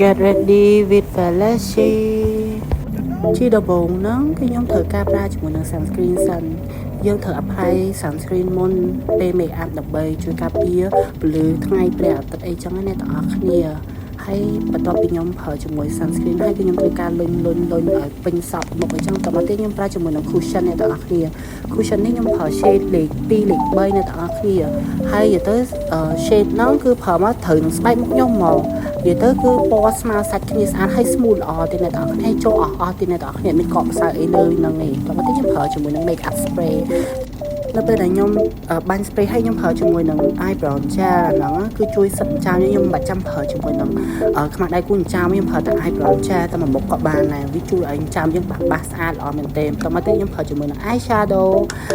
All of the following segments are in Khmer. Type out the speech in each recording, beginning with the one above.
Get ready with Falashi ជាដំបូងហ្នឹងគឺខ្ញុំត្រូវការប្រើជាមួយនឹង sunscreen សិនយើងត្រូវ apply sunscreen មុនពេល make up ដើម្បីជួយការពារពន្លឺថ្ងៃព្រះអាទិត្យអីចឹងណាអ្នកទាំងអស់គ្នាហើយបន្ទាប់ពីខ្ញុំប្រើជាមួយ sunscreen ហើយគឺខ្ញុំត្រូវការលុញឲ្យពេញសពមុខអីចឹងតមកទៀតខ្ញុំប្រើជាមួយនឹង cushion អ្នកទាំងអស់គ្នា cushion នេះខ្ញុំប្រើ shade លេខ2លេខ3អ្នកទាំងអស់គ្នាហើយទៅ shade ហ្នឹងគឺប្រើមកត្រូវនឹងស្បែកមុខខ្ញុំមកនិយាយទៅគឺពណ៌ស្មើសាច់គ្នាស្អាតហើយ smooth ល្អទេអ្នកទាំងអស់គ្នាចូលអស់ទេអ្នកទាំងអស់គ្នាមានកក់ម្សៅអីលើហ្នឹងឯងតមកទៀតខ្ញុំប្រើជាមួយនឹង make up spray នៅពេលដែលខ្ញុំបាញ់ spray ឲ្យខ្ញុំប្រើជាមួយនឹង eyebrow gel ហ្នឹងគឺជួយសិតចាមខ្ញុំមិនបាច់ចាំប្រើជាមួយនឹងខ្មាស់ដៃគូចាមខ្ញុំប្រើតែ eyebrow gel តែមួយមុខក៏បានដែរវាជួយឲ្យចាមយើងបាសស្អាតល្អមែនទែនតមកទៀតខ្ញុំប្រើជាមួយនឹង eyeshadow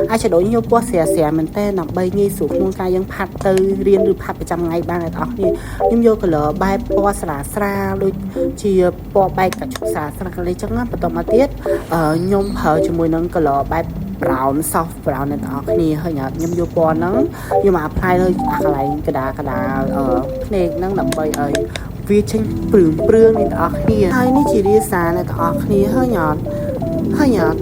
ខ្ញុំពណ៌ស្រាលមែនទែនដើម្បីងាយស្រួលក្នុងការយើងផាត់ទៅរៀនឬផាត់ប្រចាំថ្ងៃបានអ្នកទាំងអស់គ្នាខ្ញុំយក color បែបពណ៌ស្រាលដូចជាពណ៌បែកកាឈុកស្រាលអីចឹងណាបន្តមកទៀតខ្ញុំប្រើជាមួយនឹង color បែបbrown soft brown អ្នកទាំងអស់គ្នាហើយខ្ញុំយកពណ៌ហ្នឹងយកមក apply លើកន្លែងកដាភ្នែកហ្នឹងដើម្បីឲ្យវាចេញព្រឿងអ្នកទាំងអស់គ្នាហើយនេះជារាសាអ្នកទាំងអស់គ្នាហើយ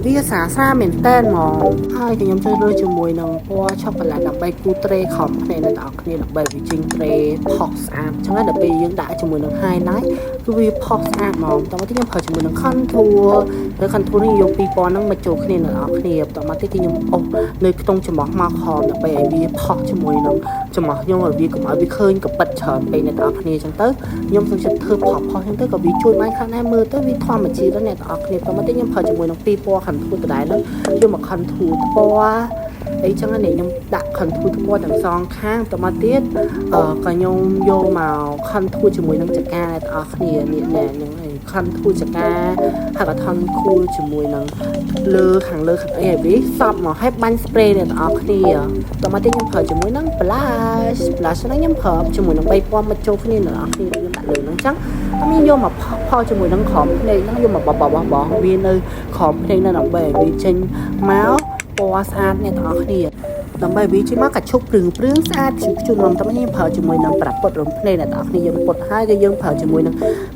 វាស្រាមែនតើហ្មងហើយខ្ញុំចូលលើជាមួយនឹងពណ៌ឆូកូឡាដើម្បីគូត្រេខំភ្នែកអ្នកទាំងអស់គ្នាដើម្បីវាចេញត្រេផុសស្អាតអញ្ចឹងដល់ពេលយើងដាក់ជាមួយនឹង highlight គឺវាផុសស្អាតហ្មងតោះមកទៀតខ្ញុំប្រើជាមួយនឹង contour ហើយ contour នេះយកពីរពណ៌ហ្នឹងមកចូលគ្នាអ្នកទាំងអស់គ្នាតោះមកទៀតគឺខ្ញុំអូសនៅក្នុងច្រមុះមកខំដើម្បីឲ្យវាផុសជាមួយនឹងច្រមុះខ្ញុំឲ្យវាកុំឲ្យវាឃើញកពិតច្រើនពេកអ្នកទាំងអស់គ្នាអញ្ចឹងទៅខ្ញុំសូមចិត្តធ្វើផុសអញ្ចឹងទៅក៏វាជួយបានខ្លះដែរមើលទៅវាធម្មជាតិដែរអ្នកទាំងអស់គ្នាតោះមកទៀតខ្ញុំប្រើជាមួយនឹងពីរពណ៌ contour ដដែលហ្នឹងយកមក contour ពណ៌អីចឹងនេះខ្ញុំដាក់ contour ពណ៌ទាំងសងខាងតមកទៀតក៏ខ្ញុំយកមក contour ជាមួយនឹងចកាអ្នកទាំងអស់គ្នានេះណែហ្នឹងហើយ contour ចកាហើយក៏ contour ជាមួយនឹងលើខាងអីឲ្យវាសប់មកហើយបាញ់ spray អ្នកទាំងអស់គ្នាតមកទៀតខ្ញុំប្រើជាមួយនឹង blush ហ្នឹងខ្ញុំប្រើជាមួយនឹង3ពណ៌មកចូលគ្នាអ្នកទាំងអស់គ្នាខ្ញុំដាក់លើហ្នឹងចឹងខ្ញុំយកមកផុសជាមួយនឹងក្រោមភ្នែកហ្នឹងយកមកបបវានៅក្រោមភ្នែកហ្នឹងដើម្បីឲ្យវាចេញមកពណ៌ស្អាតអ្នកទាំងអស់គ្នាដើម្បីវាចេញមកកាឈុកព្រឿងស្អាតជូនមកតែខ្ញុំប្រើជាមួយនឹងប្រពុតរំភ្នែកអ្នកទាំងអស់គ្នាយើងពុតហើយក៏យើងប្រើជាមួយនឹង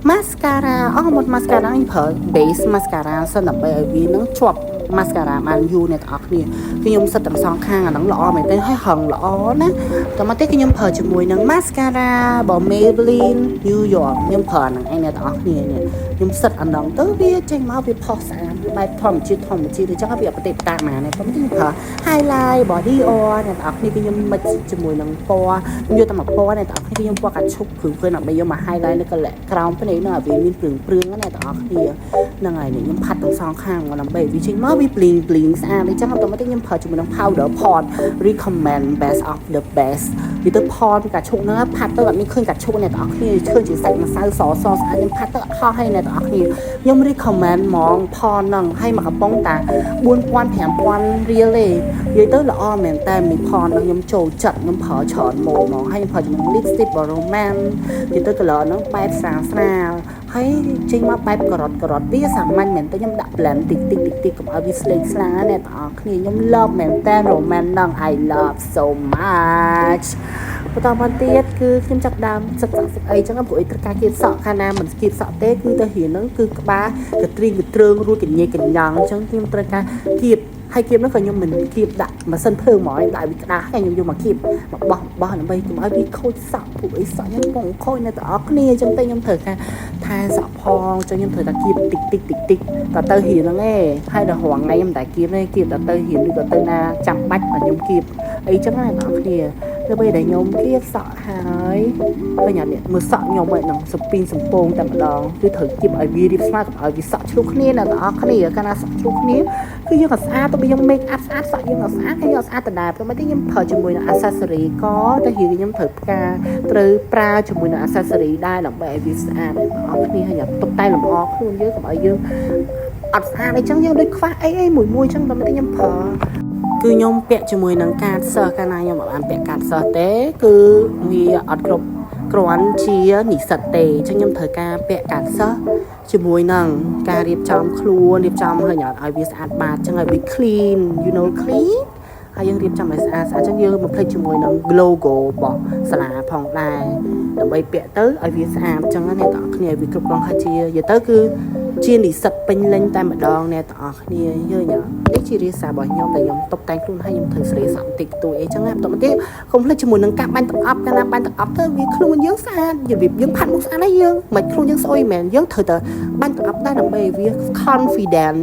mascara មក mascara ខ្ញុំប្រើ base mascara សិនដើម្បីឲ្យវានឹងជាប់ mascara បានយូរអ្នកទាំងអស់គ្នាគឺខ្ញុំសិតទាំងសងខាងអាហ្នឹងល្អមែនទេហើយហឹងល្អណាតមកទៀតគឺខ្ញុំប្រើជាមួយនឹង mascara របស់ Maybelline New York ខ្ញុំប្រើហ្នឹងឯងអ្នកទាំងអស់គ្នានេះខ្ញុំសិតអាហ្នឹងទៅវាចេញមកវាផុសស្អាតបែបធម្មជាតិអញ្ចឹងវាប្រទេសតាមកណាខ្ញុំប្រើ highlight body oil អ្នកទាំងអស់គ្នាគឺខ្ញុំមិចជាមួយនឹងពណ៌ខ្ញុំយកតែមកពណ៌អ្នកទាំងអស់គ្នាខ្ញុំពណ៌កាឈុកព្រឿងដើម្បីយកមក highlight នៅកលៈក្រោមភ្នែកហ្នឹងឲ្យវាមានព្រឿងអ្នកទាំងអស់គ្នាហ្នឹងហើយនេះខ្ញុំផាត់ទាំងសងខាងដើម្បីវាចេញមកវា bling ស្អាតអញ្ចឹងទៅមកទៀតខ្ញុំប្រើជាមួយនឹង powder pot recommend best of the best វាទៅ pot កាឈុកហ្នឹងផាត់ទៅអត់មានឃើញកាឈុកអ្នកទាំងអស់គ្នាឃើញជាសាច់ម្សៅសស្អាតខ្ញុំផាត់ទៅអត់ខុសហើយអ្នកទាំងអស់គ្នាខ្ញុំ recommend ហ្មង pot ហ្នឹងហើយមកកំប៉ុងតា4000-5000រៀលទេនិយាយទៅល្អមែនតែមី pot ហ្នឹងខ្ញុំចូលចិត្តខ្ញុំប្រើច្រើនម៉ូដហ្មងហើយខ្ញុំប្រើជាមួយ lipstick របស់ Roman និយាយទៅ color ហ្នឹងបែបស្រាលហើយចេញមកបែបការ៉ុតវាសាមញ្ញមែនតែខ្ញុំដាក់ blend តិចកុំឲ្យវាស្លេកស្លាអ្នកទាំងអស់គ្នាខ្ញុំ love មែនតែ Roman ហ្នឹង I love so much បន្តមកទៀតគឺខ្ញុំចាប់ដើមសិក្សាអីចឹងព្រោះអីត្រូវការគៀបសក់ខាងណាមិនគៀបសក់ទេគឺទៅរៀនហ្នឹងគឺក្បាលកត្រៀងកត្រឹងរួចកញ្ញាកញ្ញងអញ្ចឹងខ្ញុំត្រូវការគៀបហើយគៀបនោះក៏ខ្ញុំមិនគៀបដាក់ម៉ាស៊ីនភ្លើងហ្មងឲ្យដាក់វាក្តាស់ហើយខ្ញុំយកមកគៀបមកបោះដើម្បីកុំឲ្យវាខូចសក់ព្រោះអីសក់ខ្ញុំកំពុងខូចនៅទាំងអស់គ្នាអញ្ចឹងតែខ្ញុំត្រូវការថែសក់ផងអញ្ចឹងខ្ញុំត្រូវតែគៀបតិចតទៅរៀនហ្នឹងឯងហើយដល់រងថ្ងៃខ្ញុំតែគៀបទេគៀបតទៅរៀនឬក៏ទៅណាចាំបាច់ខ្ញុំគៀបអីចឹងណាអ្នកនរគ្នាទៅពេលដែលខ្ញុំគៀបសក់ហើយឃើញអត់នេះមើលសក់ខ្ញុំឯងសំពងតែម្ដងគឺត្រូវគៀបឲ្យវារៀបស្មើកុំឲ្យវាសក់ឆ្លុះគ្នាអ្នកនរគ្នាកាលណាសក់ឆ្លុះគ្នាគឺយើងក៏ស្អាតទៅពេលយើង make up ស្អាតសក់យើងក៏ស្អាតហើយយើងស្អាតដដែលព្រោះមកទីខ្ញុំប្រើជាមួយនឹង accessory ក៏ទៅរៀនខ្ញុំត្រូវប្រើជាមួយនឹង accessory ដែរដើម្បីឲ្យវាស្អាតអ្នកនរគ្នាហើយតុបតែងលម្អខ្លួនយើងកុំឲ្យយើងអត់ស្អាតអីចឹងយើងដូចខ្វះអីមួយចឹងដល់មកទីខ្ញុំប្រើគឺខ្ញុំពាក់ជាមួយនឹងកាតសិស្សកាលណាខ្ញុំបានពាក់កាតសិស្សទេគឺវាអត់គ្រប់គ្រាន់ជានិស្សិតទេអញ្ចឹងខ្ញុំត្រូវការពាក់កាតសិស្សជាមួយនឹងការរៀបចំខ្លួនរៀបចំឲ្យវាស្អាតបាតអញ្ចឹងឲ្យវា clean you know clean ហើយយើងរៀបចំឲ្យស្អាតអញ្ចឹងយើងមកភ្លេចជាមួយនឹង logo របស់សាលាផងដែរដើម្បីពាក់ទៅឲ្យវាស្អាតអញ្ចឹងអ្នកទាំងអស់គ្នាឲ្យវាគ្រប់គ្រាន់ហើយជាទៅគឺជានិស្សិតពេញលេញតែម្ដងអ្នកទាំងអស់គ្នាយើងនេះជារាសារបស់ខ្ញុំដែលខ្ញុំតុបតែងខ្លួនហើយខ្ញុំត្រូវស្រីសំតិចតួអីចឹងណាបន្តមកទៀតកុំភ្លេចជាមួយនឹងការបាញ់ទឹកអប់កាលណាបាញ់ទឹកអប់ទៅវាខ្លួនយើងស្អាតរបៀបយើងផាត់មុខស្អាតហើយយើងមិនខ្លួនយើងស្អុយមែនយើងត្រូវតែបាញ់ទឹកអប់ដែរដើម្បីវា confident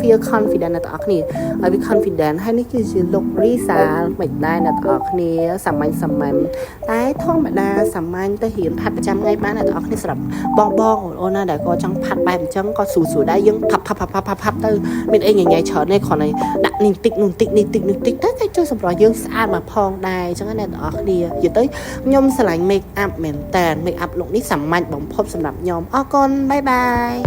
feel confident អ្នកទាំងអស់គ្នាហើយវា confident ហើយនេះគឺជា look រីសាមិនដែរអ្នកទាំងអស់គ្នាសាមញ្ញតែធម្មតាសាមញ្ញទៅរៀនផាត់ប្រចាំថ្ងៃបានអ្នកទាំងអស់គ្នាសម្រាប់បងអូនណាដែលក៏ចង់ផាត់បែបអញ្ចឹងក៏ស្រួលដែរយើងផាប់ទៅមានអីញ៉ៃច្រើនទេគ្រាន់តែដាក់នេះតិចនោះតិចទៅគេជួយសម្រស់យើងស្អាតមកផងដែរអញ្ចឹងអ្នកទាំងអស់គ្នានិយាយទៅខ្ញុំស្រឡាញ់ make up មែនតើ make up លោកនេះសាមញ្ញបំផុតសម្រាប់ខ្ញុំអរគុណបាយបាយ